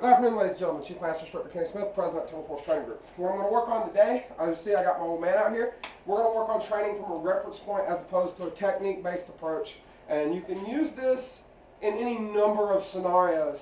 Good afternoon, ladies and gentlemen. Chief Master Instructor Kenny Smith, President of Total Force Training Group. What I'm going to work on today, as you see, I got my old man out here. We're going to work on training from a reference point as opposed to a technique-based approach. And you can use this in any number of scenarios.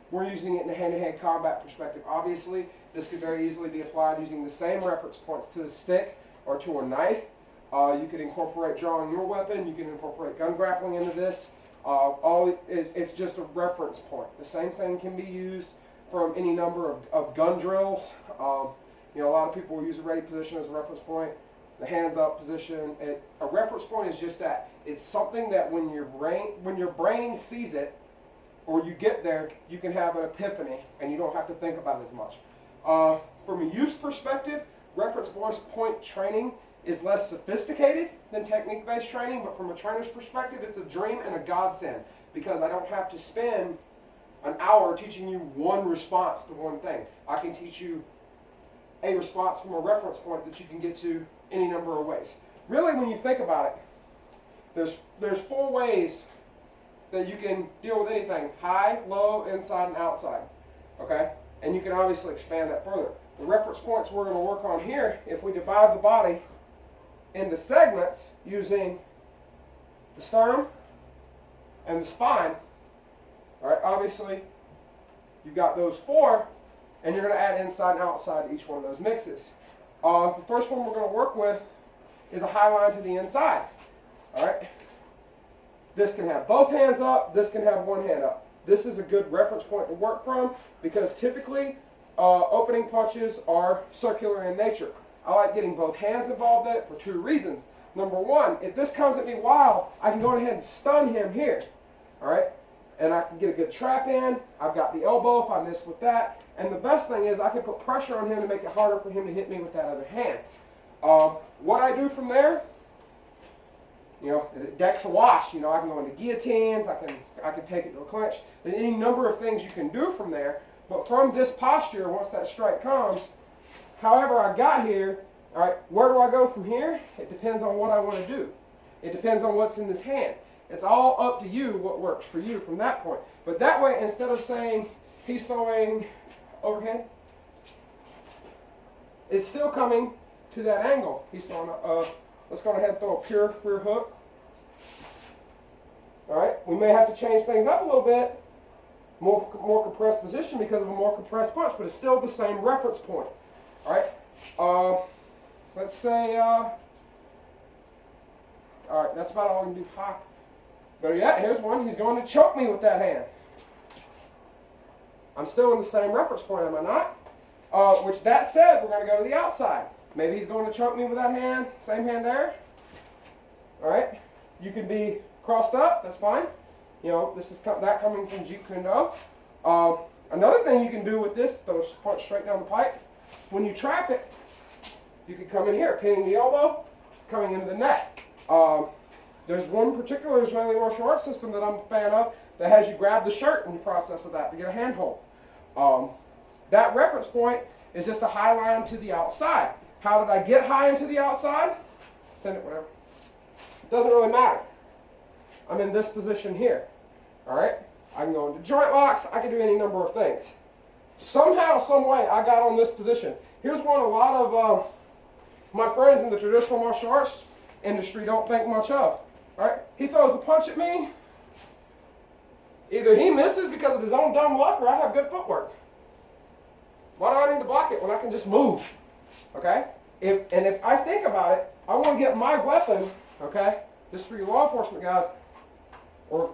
We're using it in a hand-to-hand combat perspective. Obviously, this could very easily be applied using the same reference points to a stick or to a knife. You could incorporate drawing your weapon. You can incorporate gun grappling into this. It's just a reference point. The same thing can be used from any number of gun drills. A lot of people use a ready position as a reference point. The hands up position. A reference point is just that. It's something that when your brain sees it, or you get there, you can have an epiphany, and you don't have to think about it as much. From a use perspective, reference point training is less sophisticated than technique-based training, but from a trainer's perspective, it's a dream and a godsend, because I don't have to spend an hour teaching you one response to one thing. I can teach you a response from a reference point that you can get to any number of ways. Really, when you think about it, there's 4 ways that you can deal with anything: high, low, inside, and outside. Okay? And you can obviously expand that further. The reference points we're going to work on here, if we divide the body into segments using the sternum and the spine, all right, obviously you've got those 4, and you're going to add inside and outside to each one of those mixes. The first one we're going to work with is a high line to the inside. All right, this can have both hands up, this can have one hand up. This is a good reference point to work from, because typically opening punches are circular in nature. I like getting both hands involved in it for 2 reasons. Number 1, if this comes at me wild, I can go ahead and stun him here. All right? And I can get a good trap in. I've got the elbow if I miss with that. And the best thing is I can put pressure on him to make it harder for him to hit me with that other hand. What I do from there, deck's a wash. I can go into guillotines. I can take it to a clinch. There's any number of things you can do from there. But from this posture, once that strike comes, however I got here, all right, where do I go from here? It depends on what I want to do. It depends on what's in this hand. It's all up to you what works for you from that point. But that way, instead of saying he's throwing overhand, it's still coming to that angle. He's throwing let's go ahead and throw a pure rear hook. All right, we may have to change things up a little bit, more compressed position because of a more compressed punch, but it's still the same reference point. All right, let's say, all right, that's about all we can do. High. But yeah, here's one. He's going to choke me with that hand. I'm still in the same reference point, am I not? Which that said, we're going to go to the outside. Maybe he's going to choke me with that hand, same hand there. All right, you can be crossed up, that's fine. This is that coming from Jeet Kune Do. Another thing you can do with this, throw a punch straight down the pipe. When you trap it, you can come in here, pinning the elbow, coming into the neck. There's one particular Israeli martial arts system that I'm a fan of that has you grab the shirt in the process of that to get a handhold. That reference point is just a high line to the outside. How did I get high into the outside? Send it, whatever. It doesn't really matter. I'm in this position here. All right? I can go into joint locks. I can do any number of things. Somehow, some way, I got on this position. Here's one a lot of my friends in the traditional martial arts industry don't think much of. All right? He throws a punch at me. Either he misses because of his own dumb luck, or I have good footwork. Why do I need to block it when I can just move? Okay? If I think about it, I want to get my weapon, okay? This is for you law enforcement guys, or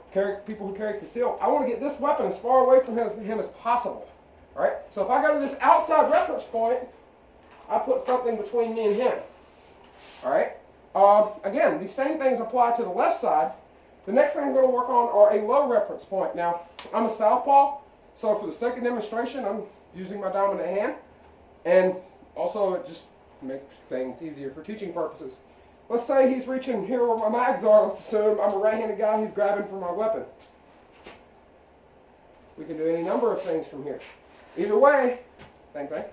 people who carry concealed. I want to get this weapon as far away from him as possible. All right? So if I go to this outside reference point, I put something between me and him. All right? Again, these same things apply to the left side. The next thing I'm going to work on are a low reference point. Now, I'm a southpaw, so for the sake of demonstration, I'm using my dominant hand. And also, it just makes things easier for teaching purposes. Let's say he's reaching here where my mags are. Let's assume I'm a right-handed guy. He's grabbing for my weapon. We can do any number of things from here. Either way, same thing.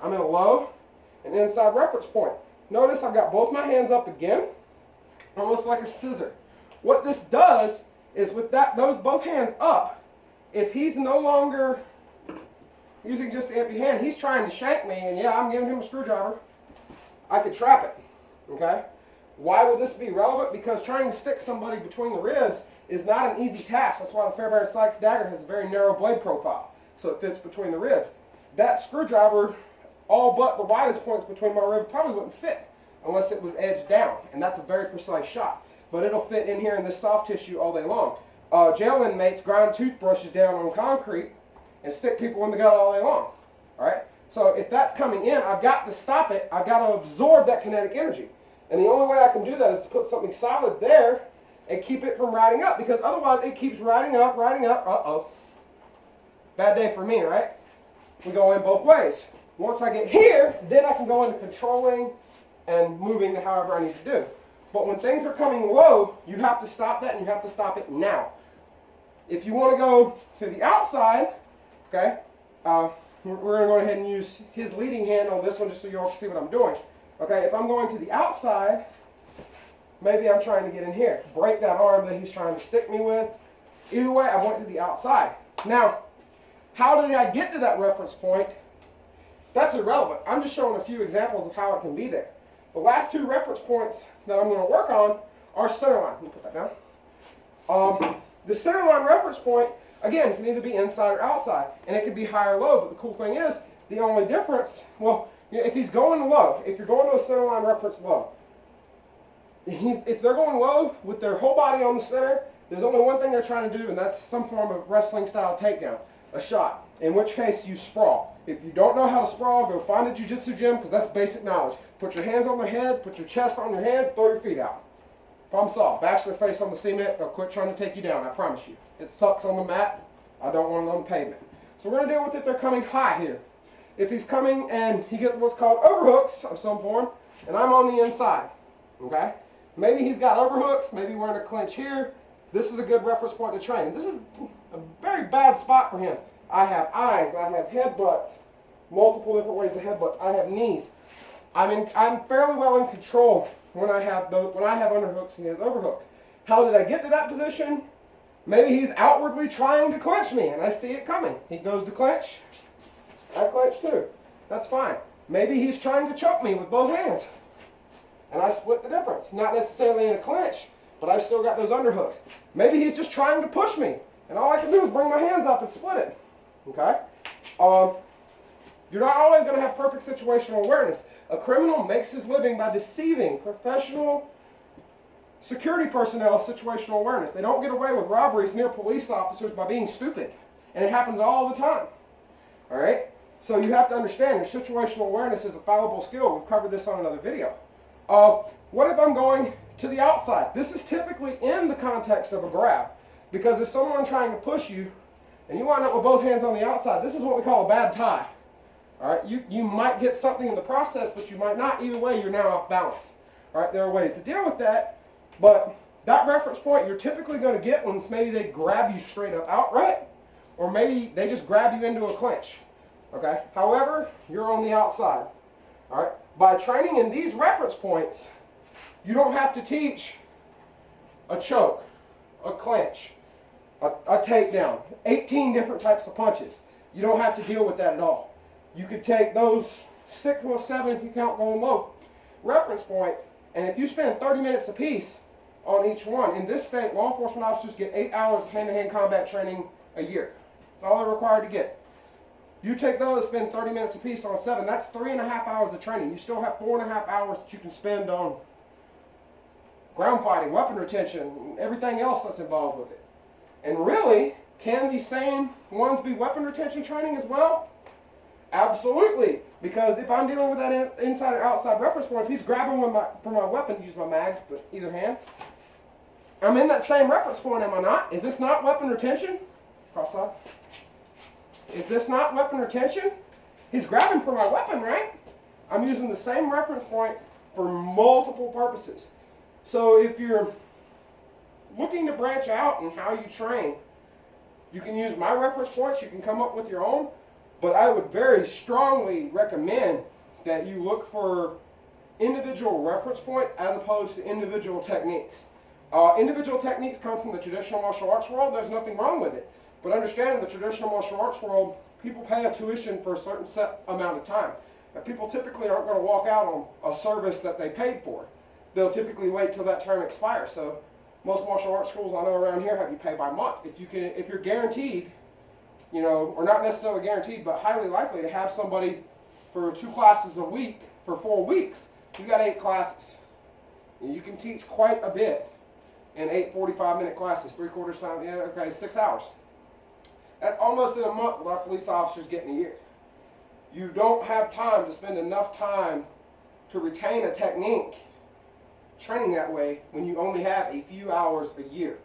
I'm in a low and inside reference point. Notice I've got both my hands up again, almost like a scissor. What this does is with those both hands up, if he's no longer using just the empty hand, he's trying to shank me, and yeah, I'm giving him a screwdriver, I could trap it, okay? Why would this be relevant? Because trying to stick somebody between the ribs is not an easy task. That's why the Fairbairn Sykes dagger has a very narrow blade profile, so it fits between the ribs. That screwdriver, all but the widest points between my ribs, probably wouldn't fit unless it was edged down, and that's a very precise shot. But it'll fit in here in this soft tissue all day long. Jail inmates grind toothbrushes down on concrete and stick people in the gut all day long. All right? So if that's coming in, I've got to stop it. I've got to absorb that kinetic energy. And the only way I can do that is to put something solid there and keep it from riding up, because otherwise it keeps riding up, riding up. Uh-oh. Bad day for me, right? We go in both ways. Once I get here, then I can go into controlling and moving however I need to do. But when things are coming low, you have to stop that, and you have to stop it now. If you want to go to the outside, okay, we're going to go ahead and use his leading hand on this one just so you all can see what I'm doing. Okay, if I'm going to the outside, maybe I'm trying to get in here, break that arm that he's trying to stick me with. Either way, I went to the outside. Now, how did I get to that reference point? That's irrelevant. I'm just showing a few examples of how it can be there. The last two reference points that I'm going to work on are center line. Let me put that down. The center line reference point, again, can either be inside or outside, and it can be high or low, but the cool thing is, the only difference, well, if he's going low, if you're going to a center line reference low, if they're going low with their whole body on the center, there's only one thing they're trying to do, and that's some form of wrestling style takedown, a shot, in which case you sprawl. If you don't know how to sprawl, go find a jiu-jitsu gym, because that's basic knowledge. Put your hands on their head, put your chest on your hands, throw your feet out. Problem solved. Bash their face on the cement, they'll quit trying to take you down, I promise you. It sucks on the mat, I don't want it on the pavement. So we're going to deal with it if they're coming high here. If he's coming and he gets what's called overhooks of some form, and I'm on the inside, okay? Maybe he's got overhooks, maybe we're in a clinch here. This is a good reference point to train. This is a very bad spot for him. I have eyes, I have headbutts, multiple different ways of headbutts. I have knees. I'm fairly well in control when I have underhooks and he has overhooks. How did I get to that position? Maybe he's outwardly trying to clinch me, and I see it coming. He goes to clinch. I clinch too. That's fine. Maybe he's trying to choke me with both hands, and I split the difference. Not necessarily in a clinch, but I've still got those underhooks. Maybe he's just trying to push me, and all I can do is bring my hands up and split it. Okay? You're not always going to have perfect situational awareness. A criminal makes his living by deceiving professional security personnel of situational awareness. They don't get away with robberies near police officers by being stupid, and it happens all the time. All right? So you have to understand your situational awareness is a fallible skill. We've covered this on another video. What if I'm going to the outside? This is typically in the context of a grab, because if someone's trying to push you and you wind up with both hands on the outside, this is what we call a bad tie. All right? You might get something in the process, but you might not. Either way, you're now off balance. All right? There are ways to deal with that, but that reference point you're typically going to get when maybe they grab you straight up outright, or maybe they just grab you into a clinch. Okay? However, you're on the outside. All right? By training in these reference points, you don't have to teach a choke, a clinch, a takedown, 18 different types of punches. You don't have to deal with that at all. You could take those 6 or 7, if you count going low, reference points, and if you spend 30 minutes apiece on each one, in this state, law enforcement officers get 8 hours of hand-to-hand combat training a year. That's all they're required to get. You take those, spend 30 minutes apiece on 7, that's 3.5 hours of training. You still have 4.5 hours that you can spend on ground fighting, weapon retention, everything else that's involved with it. And really, can these same ones be weapon retention training as well? Absolutely. Because if I'm dealing with that inside or outside reference point, if he's grabbing for my weapon, use my mags, but either hand, I'm in that same reference point, am I not? Is this not weapon retention? Cross side. Is this not weapon retention? He's grabbing for my weapon, right? I'm using the same reference points for multiple purposes. So if you're looking to branch out in how you train, you can use my reference points, you can come up with your own, but I would very strongly recommend that you look for individual reference points as opposed to individual techniques. Individual techniques come from the traditional martial arts world. There's nothing wrong with it. But understand, in the traditional martial arts world, people pay a tuition for a certain set amount of time. And people typically aren't going to walk out on a service that they paid for. They'll typically wait till that term expires. So most martial arts schools I know around here have you pay by month. If you're guaranteed, you know, or not necessarily guaranteed, but highly likely to have somebody for 2 classes a week for 4 weeks, you got 8 classes. And you can teach quite a bit in 8 45-minute classes, 3/4 time, yeah, okay, 6 hours. That's almost in a month what our police officers get in a year. You don't have time to spend enough time to retain a technique training that way when you only have a few hours a year.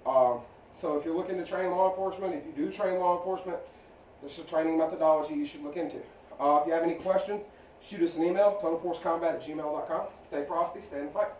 So if you're looking to train law enforcement, if you do train law enforcement, this is a training methodology you should look into. If you have any questions, shoot us an email, totalforcecombat@gmail.com. Stay frosty, stay in the fight.